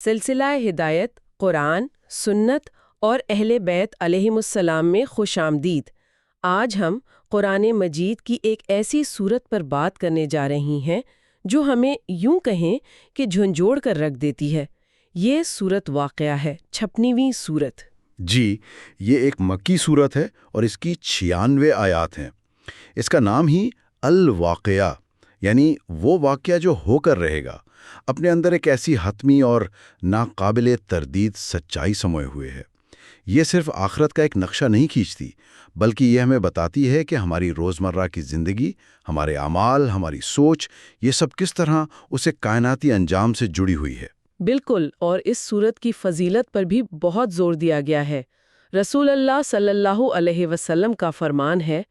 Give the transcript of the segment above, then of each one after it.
سلسلہ ہدایت، قرآن، سنت اور اہل بیت علیہم السلام میں خوش آمدید۔ آج ہم قرآن مجید کی ایک ایسی سورت پر بات کرنے جا رہی ہیں جو ہمیں یوں کہیں کہ جھنجھوڑ کر رکھ دیتی ہے۔ یہ سورت واقعہ ہے، 56ویں سورت۔ جی، یہ ایک مکی سورت ہے اور اس کی 96 آیات ہیں۔ اس کا نام ہی الواقعہ، یعنی وہ واقعہ جو ہو کر رہے گا، اپنے اندر ایک ایسی حتمی اور ناقابل تردید سچائی سموئے ہوئے ہے۔ یہ صرف آخرت کا ایک نقشہ نہیں کھینچتی، بلکہ یہ ہمیں بتاتی ہے کہ ہماری روزمرہ کی زندگی، ہمارے اعمال، ہماری سوچ، یہ سب کس طرح اسے کائناتی انجام سے جڑی ہوئی ہے۔ بالکل، اور اس سورت کی فضیلت پر بھی بہت زور دیا گیا ہے۔ رسول اللہ صلی اللہ علیہ وسلم کا فرمان ہے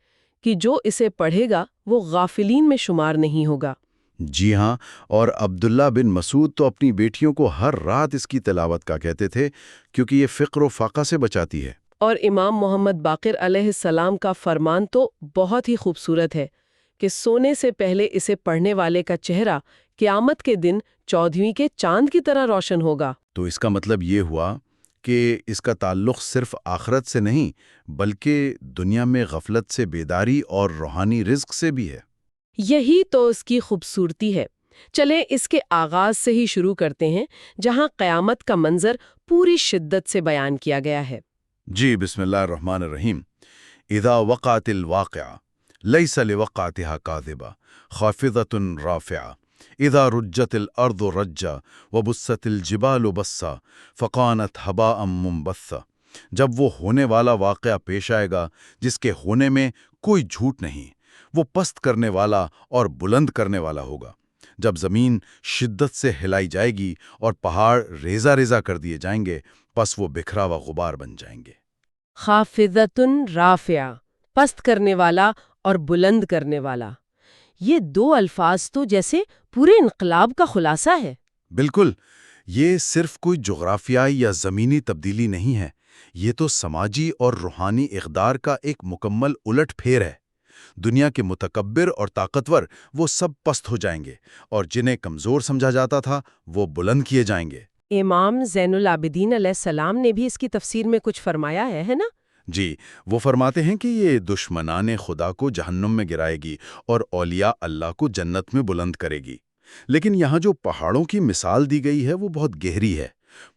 کہ جو اسے پڑھے گا وہ غافلین میں شمار نہیں ہوگا۔ جی ہاں، اور عبداللہ بن مسعود تو اپنی بیٹیوں کو ہر رات اس کی تلاوت کا کہتے تھے، کیونکہ یہ فقر و فاقہ سے بچاتی ہے۔ اور امام محمد باقر علیہ السلام کا فرمان تو بہت ہی خوبصورت ہے کہ سونے سے پہلے اسے پڑھنے والے کا چہرہ قیامت کے دن 14ویں کے چاند کی طرح روشن ہوگا۔ تو اس کا مطلب یہ ہوا کہ اس کا تعلق صرف آخرت سے نہیں، بلکہ دنیا میں غفلت سے بیداری اور روحانی رزق سے بھی ہے۔ یہی تو اس کی خوبصورتی ہے۔ چلیں اس کے آغاز سے ہی شروع کرتے ہیں، جہاں قیامت کا منظر پوری شدت سے بیان کیا گیا ہے۔ جی، بسم اللہ الرحمن الرحیم۔ اذا وقعت الواقعہ لیس لوقعتها کاذبہ خافضۃ رافعہ اذا رجت الارض رجا وبست الجبال بسا فکانت ہباء منبثا۔ جب وہ ہونے والا واقعہ پیش آئے گا جس کے ہونے میں کوئی جھوٹ نہیں، وہ پست کرنے والا اور بلند کرنے والا ہوگا۔ جب زمین شدت سے ہلائی جائے گی اور پہاڑ ریزہ ریزہ کر دیے جائیں گے، پس وہ بکھرا ہوا غبار بن جائیں گے۔ خافضۃ رافعہ، پست کرنے والا اور بلند کرنے والا، یہ دو الفاظ تو جیسے پورے انقلاب کا خلاصہ ہے۔ بالکل، یہ صرف کوئی جغرافیائی یا زمینی تبدیلی نہیں ہے، یہ تو سماجی اور روحانی اقدار کا ایک مکمل الٹ پھیر ہے۔ دنیا کے متکبر اور طاقتور وہ سب پست ہو جائیں گے، اور جنہیں کمزور سمجھا جاتا تھا وہ بلند کیے جائیں گے۔ امام زین العابدین علیہ السلام نے بھی اس کی تفسیر میں کچھ فرمایا ہے نا؟ جی، وہ فرماتے ہیں کہ یہ دشمنان خدا کو جہنم میں گرائے گی اور اولیاء اللہ کو جنت میں بلند کرے گی۔ لیکن یہاں جو پہاڑوں کی مثال دی گئی ہے وہ بہت گہری ہے۔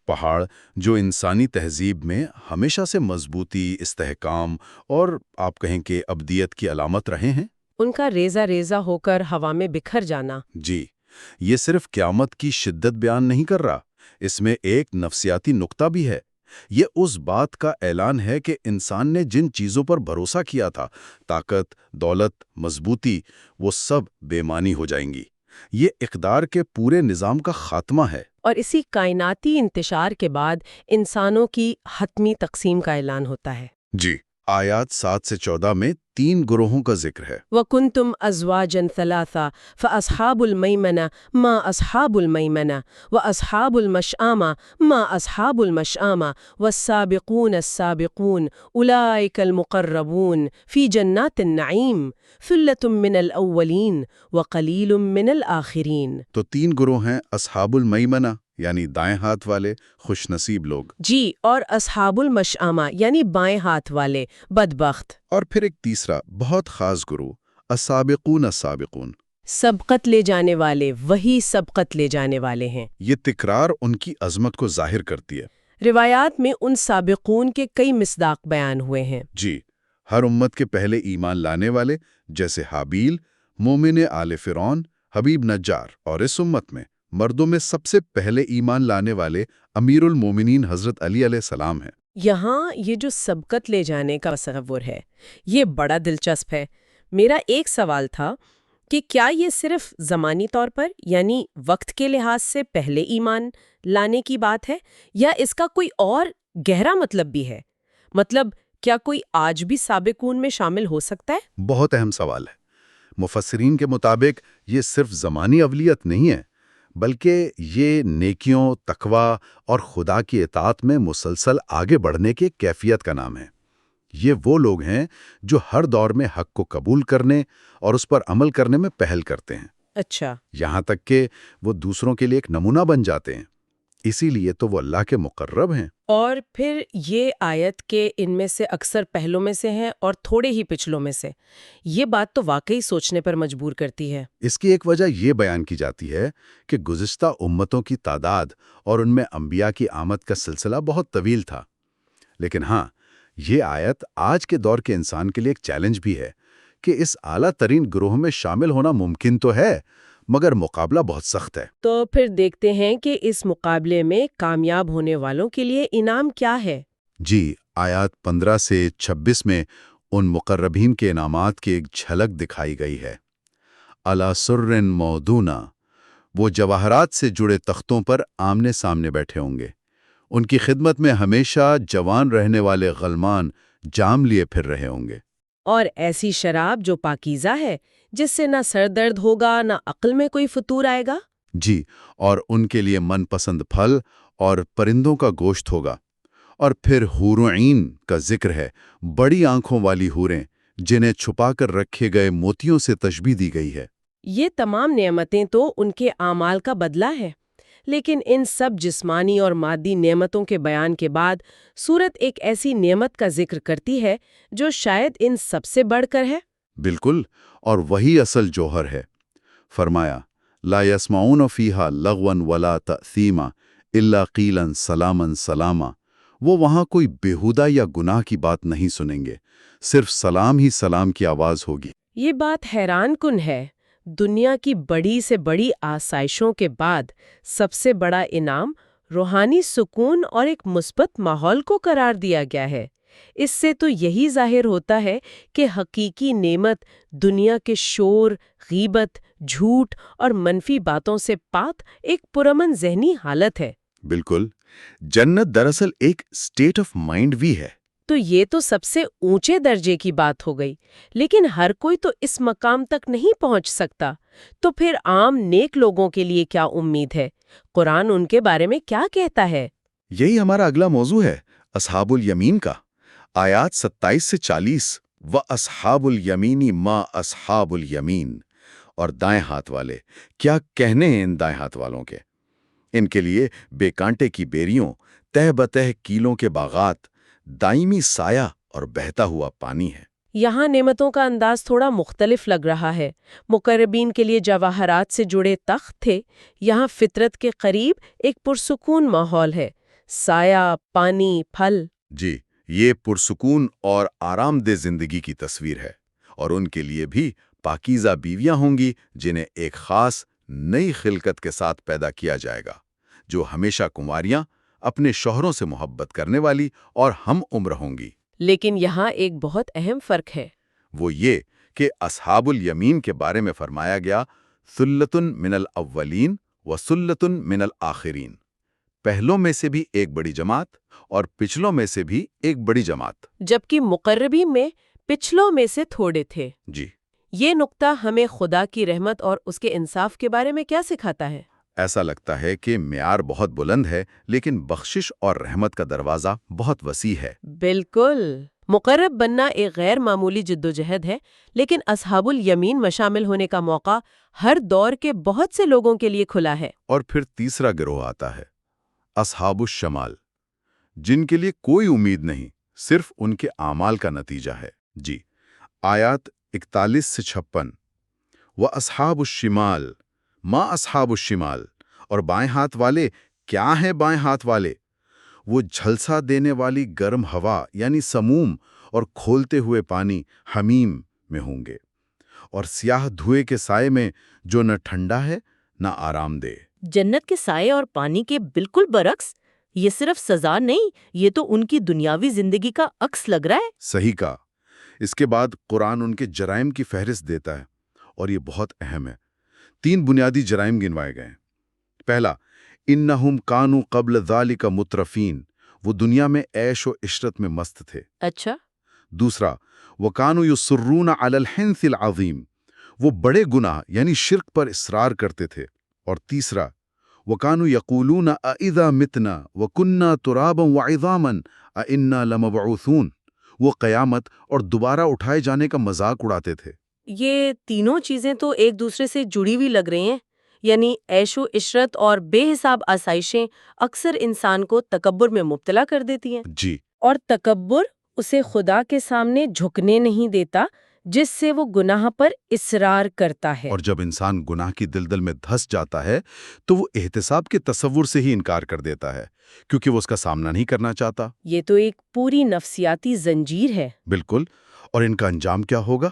پہاڑ جو انسانی تہذیب میں ہمیشہ سے مضبوطی، استحکام اور آپ کہیں کہ ابدیت کی علامت رہے ہیں، ان کا ریزہ ریزہ ہو کر ہوا میں بکھر جانا۔ جی، یہ صرف قیامت کی شدت بیان نہیں کر رہا، اس میں ایک نفسیاتی نقطہ بھی ہے۔ یہ اس بات کا اعلان ہے کہ انسان نے جن چیزوں پر بھروسہ کیا تھا، طاقت، دولت، مضبوطی، وہ سب بے معنی ہو جائیں گی۔ یہ اقدار کے پورے نظام کا خاتمہ ہے۔ اور اسی کائناتی انتشار کے بعد انسانوں کی حتمی تقسیم کا اعلان ہوتا ہے۔ جی، آیات 7 سے 14 میں 3 گروہوں کا ذکر ہے۔ وَكُنْتُمْ أَزْوَاجًا ثَلَاثًا فَأَصْحَابُ الْمَيْمَنَةِ مَا أَصْحَابُ الْمَيْمَنَةِ وَأَصْحَابُ الْمَشْأَمَةِ مَا أَصْحَابُ الْمَشْأَمَةِ وَالسَّابِقُونَ السَّابِقُونَ أُولَئِكَ الْمُقَرَّبُونَ فِي جَنَّاتِ النَّعِيمِ ثُلَّةٌ مِّنَ الْأَوَّلِينَ وَقَلِيلٌ مِّنَ الْآخِرِينَ۔ تو 3 گروہ ہیں: اصحاب المیمنہ یعنی دائیں ہاتھ والے، خوش نصیب لوگ، جی، اور اصحاب المشأمہ یعنی بائیں ہاتھ والے، بدبخت۔ اور پھر ایک تیسرا بہت خاص گروہ، السابقون السابقون۔ سبقت لے جانے والے، وہی سبقت لے جانے والے ہیں۔ یہ تکرار ان کی عظمت کو ظاہر کرتی ہے۔ روایات میں ان سابقون کے کئی مصداق بیان ہوئے ہیں۔ جی، ہر امت کے پہلے ایمان لانے والے، جیسے حابیل، مومن آل فرعون، حبیب نجار، اور اس امت میں مردوں میں سب سے پہلے ایمان لانے والے امیر المومنین حضرت علی علیہ السلام ہیں۔ یہاں یہ جو سبقت لے جانے کا تصور ہے، یہ بڑا دلچسپ ہے۔ میرا ایک سوال تھا کہ کیا یہ صرف زمانی طور پر، یعنی وقت کے لحاظ سے پہلے ایمان لانے کی بات ہے، یا اس کا کوئی اور گہرا مطلب بھی ہے؟ مطلب کیا کوئی آج بھی سابقون میں شامل ہو سکتا ہے؟ بہت اہم سوال ہے۔ مفسرین کے مطابق یہ صرف زمانی اولیت نہیں ہے، بلکہ یہ نیکیوں، تقوی اور خدا کی اطاعت میں مسلسل آگے بڑھنے کے کیفیت کا نام ہے۔ یہ وہ لوگ ہیں جو ہر دور میں حق کو قبول کرنے اور اس پر عمل کرنے میں پہل کرتے ہیں۔ اچھا، یہاں تک کہ وہ دوسروں کے لیے ایک نمونہ بن جاتے ہیں۔ اسی لیے تو وہ اللہ کے مقرب ہیں۔ اور پھر یہ آیت کے ان میں سے اکثر پہلوں میں سے ہیں اور تھوڑے ہی پچھلوں میں سے، یہ بات تو واقعی سوچنے پر مجبور کرتی ہے۔ اس کی ایک وجہ یہ بیان کی جاتی ہے کہ گزشتہ امتوں کی تعداد اور ان میں انبیاء کی آمد کا سلسلہ بہت طویل تھا۔ لیکن ہاں، یہ آیت آج کے دور کے انسان کے لیے ایک چیلنج بھی ہے کہ اس اعلیٰ ترین گروہ میں شامل ہونا ممکن تو ہے، مگر مقابلہ بہت سخت ہے۔ تو پھر دیکھتے ہیں کہ اس مقابلے میں کامیاب ہونے والوں کے لیے انعام کیا ہے۔ جی، آیات 15 سے 26 میں ان مقربین کے انعامات کی ایک جھلک دکھائی گئی ہے۔ علی سرٍ موضونہ، وہ جواہرات سے جڑے تختوں پر آمنے سامنے بیٹھے ہوں گے۔ ان کی خدمت میں ہمیشہ جوان رہنے والے غلمان جام لیے پھر رہے ہوں گے۔ اور ایسی شراب جو پاکیزہ ہے، جس سے نہ سر درد ہوگا نہ عقل میں کوئی فطور آئے گا۔ جی، اور ان کے لیے من پسند پھل اور پرندوں کا گوشت ہوگا۔ اور پھر حور عین کا ذکر ہے، بڑی آنکھوں والی حوریں جنہیں چھپا کر رکھے گئے موتیوں سے تشبیہ دی گئی ہے۔ یہ تمام نعمتیں تو ان کے اعمال کا بدلہ ہے، لیکن ان سب جسمانی اور مادی نعمتوں کے بیان کے بعد سورت ایک ایسی نعمت کا ذکر کرتی ہے جو شاید ان سب سے بڑھ کر ہے۔ بالکل، اور وہی اصل جوہر ہے۔ فرمایا، لا يسمعون فیہا لغوا ولا تأثیما الا قیلا سلاما سلاما۔ وہ وہاں کوئی بیہودہ یا گناہ کی بات نہیں سنیں گے، صرف سلام ہی سلام کی آواز ہوگی۔ یہ بات حیران کن ہے۔ دنیا کی بڑی سے بڑی آسائشوں کے بعد سب سے بڑا انعام روحانی سکون اور ایک مثبت ماحول کو قرار دیا گیا ہے۔ اس سے تو یہی ظاہر ہوتا ہے کہ حقیقی نعمت دنیا کے شور، غیبت، جھوٹ اور منفی باتوں سے پاک ایک پرامن ذہنی حالت ہے۔ بالکل، جنت دراصل ایک اسٹیٹ آف مائنڈ بھی ہے۔ تو یہ تو سب سے اونچے درجے کی بات ہو گئی، لیکن ہر کوئی تو اس مقام تک نہیں پہنچ سکتا۔ تو پھر عام نیک لوگوں کے لیے کیا امید ہے؟ قرآن ان کے بارے میں کیا کہتا ہے؟ یہی ہمارا اگلا موضوع ہے، اصحاب الیمین کا۔ آیات 27 سے 40، وَأَصْحَابُ الْيَمِينِ مَا أَصْحَابُ الْيَمِينِ۔ اور دائیں ہاتھ والے، کیا کہنے ہیں ان دائیں ہاتھ والوں کے؟ ان کے لیے بے کانٹے کی بیریوں، تہ بتہ کیلوں کے باغات، دائمی سایہ اور بہتا ہوا پانی ہے۔ یہاں نعمتوں کا انداز تھوڑا مختلف لگ رہا ہے۔ مقربین کے لیے جواہرات سے جڑے تخت تھے، یہاں فطرت کے قریب ایک پرسکون ماحول ہے، سایہ، پانی، پھل۔ جی، یہ پرسکون اور آرام دہ زندگی کی تصویر ہے، اور ان کے لیے بھی پاکیزہ بیویاں ہوں گی جنہیں ایک خاص نئی خلقت کے ساتھ پیدا کیا جائے گا، جو ہمیشہ کنواریاں، اپنے شوہروں سے محبت کرنے والی اور ہم عمر ہوں گی۔ لیکن یہاں ایک بہت اہم فرق ہے۔ وہ یہ کہ اصحاب الیمین کے بارے میں فرمایا گیا، ثلۃ من الاولین و ثلۃ من الآخرین، پہلوں میں سے بھی ایک بڑی جماعت اور پچھلوں میں سے بھی ایک بڑی جماعت۔ جبکہ مقربین میں پچھلوں میں سے تھوڑے تھے۔ جی، یہ نقطہ ہمیں خدا کی رحمت اور اس کے انصاف کے بارے میں کیا سکھاتا ہے؟ ایسا لگتا ہے کہ معیار بہت بلند ہے، لیکن بخشش اور رحمت کا دروازہ بہت وسیع ہے۔ بالکل، مقرب بننا ایک غیر معمولی جدوجہد ہے، لیکن اصحاب الیمین میں شامل ہونے کا موقع ہر دور کے بہت سے لوگوں کے لیے کھلا ہے۔ اور پھر تیسرا گروہ آتا ہے، اصحاب الشمال، جن کے لیے کوئی امید نہیں، صرف ان کے اعمال کا نتیجہ ہے۔ جی، آیات 41 سے 56، وَأَصْحَابُ الشِّمَالِ مَا أَصْحَابُ الشِّمَالِ، اور بائیں ہاتھ والے، کیا ہیں بائیں ہاتھ والے؟ وہ جھلسا دینے والی گرم ہوا یعنی سموم اور کھولتے ہوئے پانی حمیم میں ہوں گے، اور سیاہ دھوئے کے سائے میں جو نہ ٹھنڈا ہے نہ آرام دہ۔ جنت کے سائے اور پانی کے بالکل برعکس۔ یہ صرف سزا نہیں، یہ تو ان کی دنیاوی زندگی کا عکس لگ رہا ہے۔ صحیح کہا۔ اس کے بعد قرآن ان کے جرائم کی فہرست دیتا ہے، اور یہ بہت اہم ہے۔ 3 بنیادی جرائم گنوائے گئے ہیں۔ پہلا، انہم کانوا قبل ذالک مترفین، وہ دنیا میں عیش و عشرت میں مست تھے۔ اچھا، دوسرا، وکانوا یصرون علی الحنث العظیم، وہ بڑے گناہ یعنی شرک پر اصرار کرتے تھے۔ اور تیسرا، وکانوا یقولون اذا متنا وکنا ترابا وعظاما ائنا لمبعوثون، وہ قیامت اور دوبارہ اٹھائے جانے کا مذاق اڑاتے تھے۔ یہ تینوں چیزیں تو ایک دوسرے سے جڑی ہوئی لگ رہی ہیں۔ یعنی عیش و عشرت اور بے حساب آسائشیں اکثر انسان کو تکبر میں مبتلا کر دیتی ہیں۔ جی، اور تکبر اسے خدا کے سامنے جھکنے نہیں دیتا، جس سے وہ گناہ پر اصرار کرتا ہے۔ اور جب انسان گناہ کی دلدل میں دھس جاتا ہے تو وہ احتساب کے تصور سے ہی انکار کر دیتا ہے، کیونکہ وہ اس کا سامنا نہیں کرنا چاہتا۔ یہ تو ایک پوری نفسیاتی زنجیر ہے۔ بالکل، اور ان کا انجام کیا ہوگا؟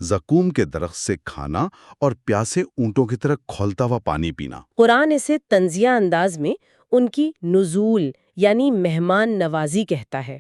زقوم کے درخت سے کھانا اور پیاسے اونٹوں کی طرح کھولتا ہوا پانی پینا۔ قرآن اسے طنزیہ انداز میں ان کی نزول یعنی مہمان نوازی کہتا ہے۔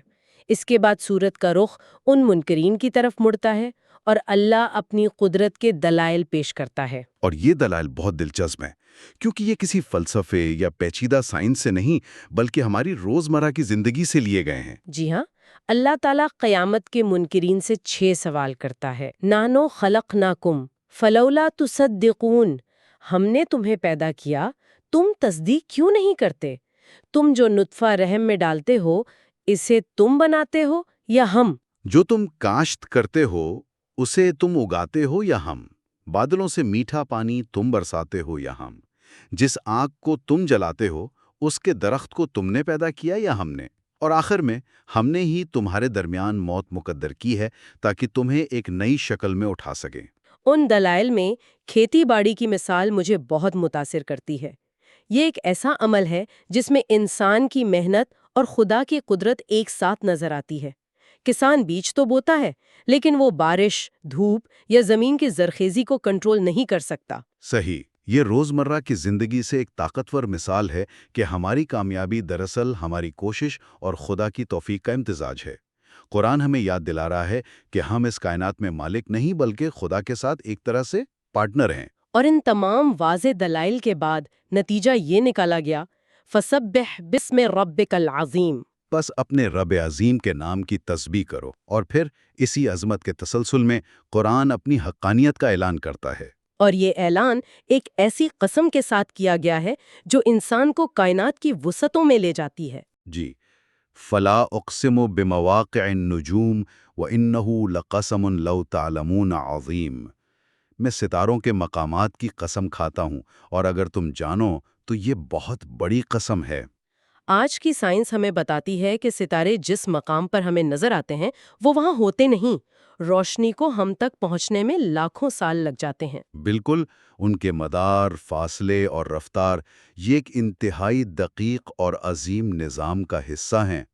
اس کے بعد سورت کا رخ ان منکرین کی طرف مڑتا ہے اور اللہ اپنی قدرت کے دلائل پیش کرتا ہے۔ اور یہ دلائل بہت دلچسپ ہیں، کیونکہ یہ کسی فلسفے یا پیچیدہ سائنس سے نہیں بلکہ ہماری روزمرہ کی زندگی سے لیے گئے ہیں۔ جی ہاں، اللہ تعالیٰ قیامت کے منکرین سے 6 سوال کرتا ہے۔ نانو خلقناکم فلولا تصدقون، ہم نے تمہیں پیدا کیا، تم تصدیق کیوں نہیں کرتے؟ تم جو نطفہ رحم میں ڈالتے ہو، اسے تم بناتے ہو یا ہم؟ جو تم کاشت کرتے ہو اسے تم اگاتے ہو یا ہم؟ بادلوں سے میٹھا پانی تم برساتے ہو یا ہم؟ جس آگ کو تم جلاتے ہو اس کے درخت کو تم نے پیدا کیا یا ہم نے؟ اور آخر میں ہم نے ہی تمہارے درمیان موت مقدر کی ہے تاکہ تمہیں ایک نئی شکل میں اٹھا سکیں۔ ان دلائل میں کھیتی باڑی کی مثال مجھے بہت متاثر کرتی ہے۔ یہ ایک ایسا عمل ہے جس میں انسان کی محنت اور خدا کی قدرت ایک ساتھ نظر آتی ہے۔ کسان بیج تو بوتا ہے، لیکن وہ بارش، دھوپ یا زمین کی زرخیزی کو کنٹرول نہیں کر سکتا۔ صحیح، یہ روزمرہ کی زندگی سے ایک طاقتور مثال ہے کہ ہماری کامیابی دراصل ہماری کوشش اور خدا کی توفیق کا امتزاج ہے۔ قرآن ہمیں یاد دلا رہا ہے کہ ہم اس کائنات میں مالک نہیں بلکہ خدا کے ساتھ ایک طرح سے پارٹنر ہیں۔ اور ان تمام واضح دلائل کے بعد نتیجہ یہ نکالا گیا، فَسَبِّحْ بِاسْمِ رَبِّكَ الْعَظِيمِ، بس اپنے رب عظیم کے نام کی تسبیح کرو۔ اور پھر اسی عظمت کے تسلسل میں قرآن اپنی حقانیت کا اعلان کرتا ہے۔ اور یہ اعلان ایک ایسی قسم کے ساتھ کیا گیا ہے جو انسان کو کائنات کی وسعتوں میں لے جاتی ہے۔ جی، فلا اقسم بمواقع النجوم وانه لقسم لو تعلمون عظیم، میں ستاروں کے مقامات کی قسم کھاتا ہوں اور اگر تم جانو تو یہ بہت بڑی قسم ہے۔ آج کی سائنس ہمیں بتاتی ہے کہ ستارے جس مقام پر ہمیں نظر آتے ہیں وہ وہاں ہوتے نہیں، روشنی کو ہم تک پہنچنے میں لاکھوں سال لگ جاتے ہیں۔ بالکل، ان کے مدار، فاصلے اور رفتار یہ ایک انتہائی دقیق اور عظیم نظام کا حصہ ہیں۔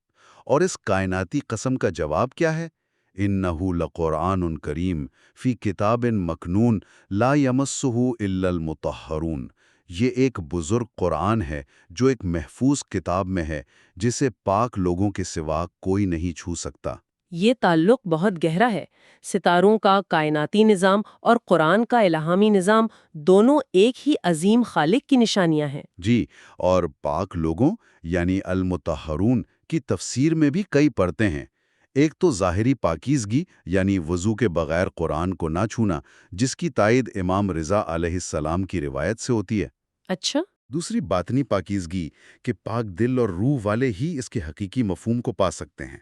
اور اس کائناتی قسم کا جواب کیا ہے؟ انہو لقرآن کریم فی کتاب مکنون لا یمسہ الا المطہرون، یہ ایک بزرگ قرآن ہے جو ایک محفوظ کتاب میں ہے جسے پاک لوگوں کے سوا کوئی نہیں چھو سکتا۔ یہ تعلق بہت گہرا ہے۔ ستاروں کا کائناتی نظام اور قرآن کا الہامی نظام دونوں ایک ہی عظیم خالق کی نشانیاں ہیں۔ جی، اور پاک لوگوں یعنی المطہرون کی تفسیر میں بھی کئی پرتیں ہیں۔ ایک تو ظاہری پاکیزگی یعنی وضو کے بغیر قرآن کو نہ چھونا، جس کی تائید امام رضا علیہ السلام کی روایت سے ہوتی ہے۔ اچھا، دوسری باطنی پاکیزگی کہ پاک دل اور روح والے ہی اس کے حقیقی مفہوم کو پا سکتے ہیں۔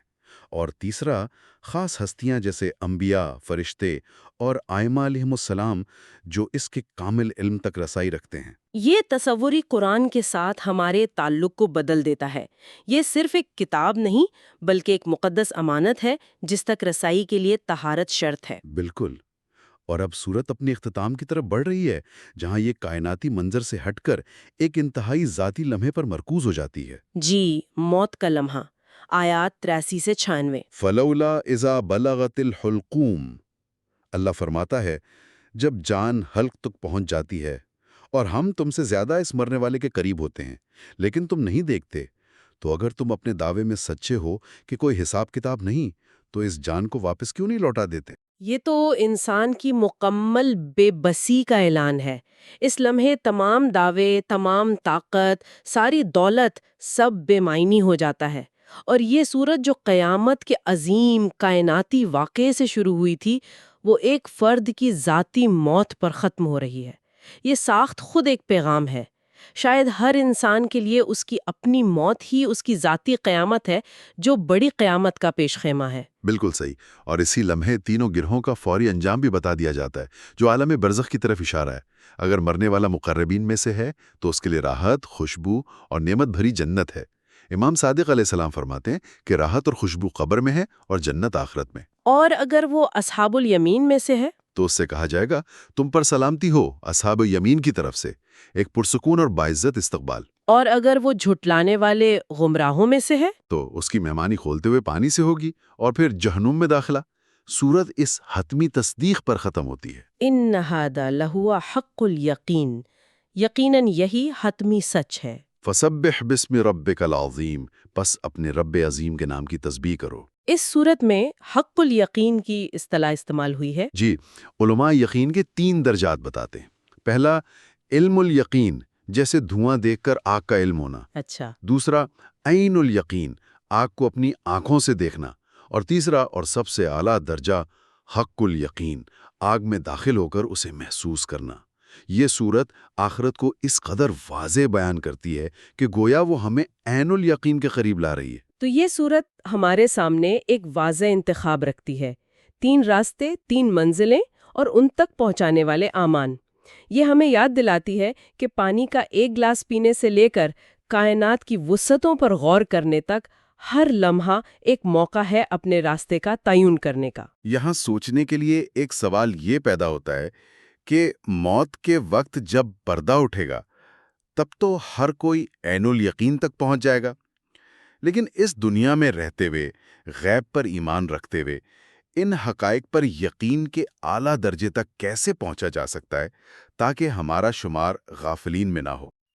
اور تیسرا، خاص ہستیاں جیسے انبیاء، فرشتے اور ائمہ علیہم السلام جو اس کے کامل علم تک رسائی رکھتے ہیں۔ یہ تصوری قرآن کے ساتھ ہمارے تعلق کو بدل دیتا ہے۔ یہ صرف ایک کتاب نہیں بلکہ ایک مقدس امانت ہے جس تک رسائی کے لیے طہارت شرط ہے۔ بالکل، اور اب سورت اپنی اختتام کی طرف بڑھ رہی ہے، جہاں یہ کائناتی منظر سے ہٹ کر ایک انتہائی ذاتی لمحے پر مرکوز ہو جاتی ہے۔ جی، موت کا لمحہ، آیات 83 سے 96۔ فلولا اذا بلغت الحلقوم، اللہ فرماتا ہے جب جان حلق تک پہنچ جاتی ہے اور ہم تم سے زیادہ اس مرنے والے کے قریب ہوتے ہیں لیکن تم نہیں دیکھتے، تو اگر تم اپنے دعوے میں سچے ہو کہ کوئی حساب کتاب نہیں تو اس جان کو واپس کیوں نہیں لوٹا دیتے؟ یہ تو انسان کی مکمل بے بسی کا اعلان ہے۔ اس لمحے تمام دعوے، تمام طاقت، ساری دولت سب بے معنی ہو جاتا ہے۔ اور یہ صورت جو قیامت کے عظیم کائناتی واقعے سے شروع ہوئی تھی، وہ ایک فرد کی ذاتی موت پر ختم ہو رہی ہے۔ یہ ساخت خود ایک پیغام ہے۔ شاید ہر انسان کے لیے اس کی اپنی موت ہی اس کی ذاتی قیامت ہے جو بڑی قیامت کا پیش خیمہ ہے۔ بالکل صحیح، اور اسی لمحے تینوں گروہوں کا فوری انجام بھی بتا دیا جاتا ہے، جو عالم برزخ کی طرف اشارہ ہے۔ اگر مرنے والا مقربین میں سے ہے تو اس کے لیے راحت، خوشبو اور نعمت بھری جنت ہے۔ امام صادق علیہ السلام فرماتے ہیں کہ راحت اور خوشبو قبر میں ہے اور جنت آخرت میں۔ اور اگر وہ اصحاب الیمین میں سے ہے تو اس سے کہا جائے گا، تم پر سلامتی ہو اصحاب یمین کی طرف سے، ایک پرسکون اور باعزت استقبال۔ اور اگر وہ جھٹلانے والے گمراہوں میں سے ہے تو اس کی مہمانی کھولتے ہوئے پانی سے ہوگی اور پھر جہنم میں داخلہ۔ سورت اس حتمی تصدیق پر ختم ہوتی ہے۔ ان ھذا لہو حق الیقین، یقیناً یہی حتمی سچ ہے۔ فسبح بسم ربک العظیم، پس اپنے رب عظیم کے نام کی تسبیح کرو۔ اس صورت میں حق الیقین کی اصطلاح استعمال ہوئی ہے۔ جی، علماء یقین کے 3 درجات بتاتے ہیں۔ پہلا، علم الیقین، جیسے دھواں دیکھ کر آگ کا علم ہونا۔ اچھا، دوسرا، عین الیقین، آگ کو اپنی آنکھوں سے دیکھنا۔ اور تیسرا اور سب سے اعلیٰ درجہ، حق الیقین، آگ میں داخل ہو کر اسے محسوس کرنا۔ یہ صورت آخرت کو اس قدر واضح بیان کرتی ہے کہ گویا وہ ہمیں عین الیقین کے قریب لا رہی ہے۔ تو یہ صورت ہمارے سامنے ایک واضح انتخاب رکھتی ہے، 3 راستے، 3 منزلیں اور ان تک پہنچانے والے اعمال۔ یہ ہمیں یاد دلاتی ہے کہ پانی کا ایک گلاس پینے سے لے کر کائنات کی وسعتوں پر غور کرنے تک ہر لمحہ ایک موقع ہے اپنے راستے کا تعین کرنے کا۔ یہاں سوچنے کے لیے ایک سوال یہ پیدا ہوتا ہے کہ موت کے وقت جب پردہ اٹھے گا تب تو ہر کوئی عین الیقین تک پہنچ جائے گا، لیکن اس دنیا میں رہتے ہوئے، غیب پر ایمان رکھتے ہوئے، ان حقائق پر یقین کے اعلیٰ درجے تک کیسے پہنچا جا سکتا ہے تاکہ ہمارا شمار غافلین میں نہ ہو؟